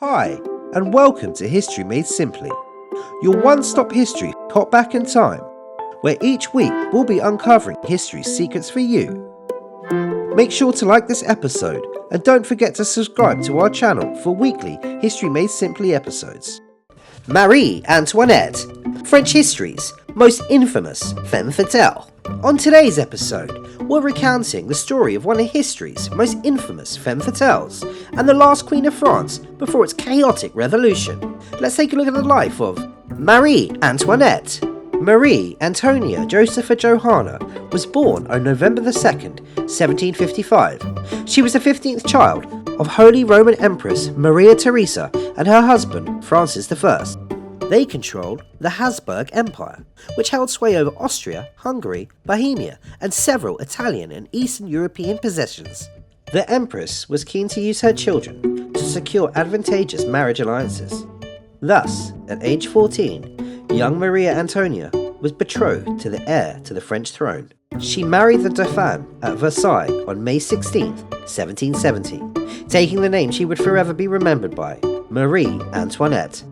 Hi, and welcome to History Made Simply, your one-stop history hop back in time, where each week we'll be uncovering history's secrets for you. Make sure to like this episode, and don't forget to subscribe to our channel for weekly History Made Simply episodes. Marie Antoinette, French history's most infamous femme fatale. On today's episode, we're recounting the story of one of history's most infamous femme fatales and the last Queen of France before its chaotic revolution. Let's take a look at the life of Marie Antoinette. Marie Antonia Josepha Johanna was born on November 2nd, 1755. She was the 15th child of Holy Roman Empress Maria Theresa and her husband Francis I. They controlled the Habsburg Empire, which held sway over Austria, Hungary, Bohemia, and several Italian and Eastern European possessions. The Empress was keen to use her children to secure advantageous marriage alliances. Thus, at age 14, young Maria Antonia was betrothed to the heir to the French throne. She married the Dauphin at Versailles on May 16, 1770, taking the name she would forever be remembered by, Marie Antoinette.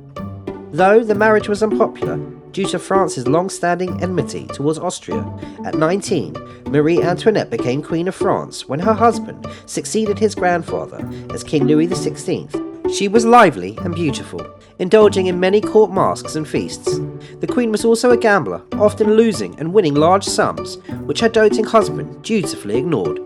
Though the marriage was unpopular due to France's long-standing enmity towards Austria, at 19, Marie Antoinette became Queen of France when her husband succeeded his grandfather as King Louis XVI. She was lively and beautiful, indulging in many court masques and feasts. The Queen was also a gambler, often losing and winning large sums, which her doting husband dutifully ignored.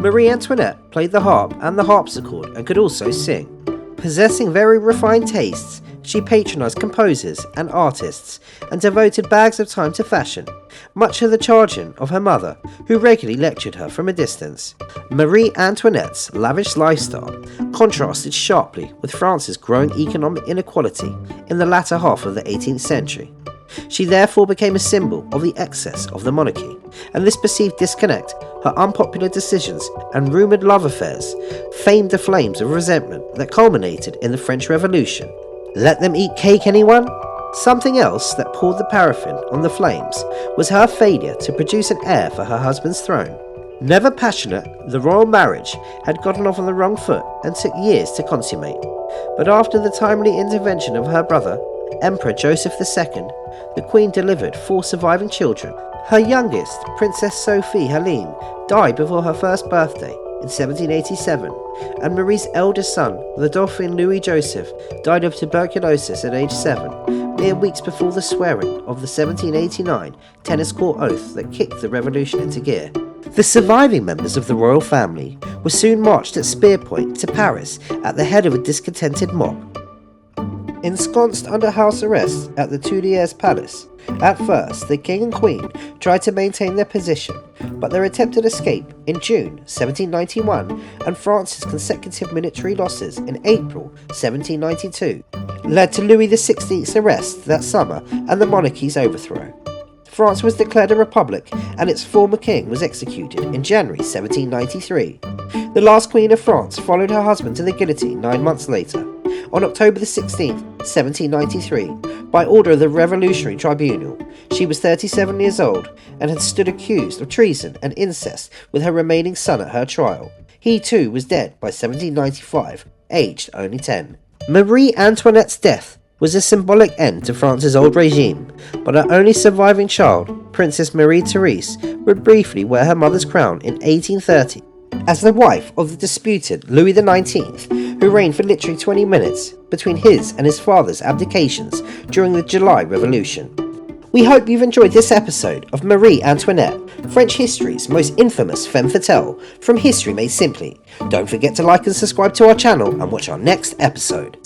Marie Antoinette played the harp and the harpsichord and could also sing. Possessing very refined tastes, she patronised composers and artists and devoted bags of time to fashion, much to the chagrin of her mother, who regularly lectured her from a distance. Marie Antoinette's lavish lifestyle contrasted sharply with France's growing economic inequality in the latter half of the 18th century. She therefore became a symbol of the excess of the monarchy, and this perceived disconnect, her unpopular decisions and rumoured love affairs famed the flames of resentment that culminated in the French Revolution. Let them eat cake, anyone? Something else that poured the paraffin on the flames was her failure to produce an heir for her husband's throne. Never passionate, the royal marriage had gotten off on the wrong foot and took years to consummate. But after the timely intervention of her brother, Emperor Joseph II, the Queen delivered 4 surviving children. Her youngest, Princess Sophie Helene, died before her first birthday in 1787, and Marie's eldest son, the Dauphin Louis Joseph, died of tuberculosis at age 7, mere weeks before the swearing of the 1789 tennis court oath that kicked the revolution into gear. The surviving members of the royal family were soon marched at spear point to Paris at the head of a discontented mob. Ensconced under house arrest at the Tuileries Palace, at first the King and Queen tried to maintain their position, but their attempted escape in June 1791 and France's consecutive military losses in April 1792 led to Louis XVI's arrest that summer and the monarchy's overthrow. France was declared a republic and its former king was executed in January 1793. The last Queen of France followed her husband to the guillotine 9 months later, on October 16, 1793, by order of the Revolutionary Tribunal. She was 37 years old and had stood accused of treason and incest with her remaining son at her trial. He too was dead by 1795, aged only 10. Marie Antoinette's death was a symbolic end to France's old regime, but her only surviving child, Princess Marie Therese, would briefly wear her mother's crown in 1830 as the wife of the disputed Louis XIX, who reigned for literally 20 minutes between his and his father's abdications during the July Revolution. We hope you've enjoyed this episode of Marie Antoinette, French history's most infamous femme fatale, from History Made Simply. Don't forget to like and subscribe to our channel and watch our next episode.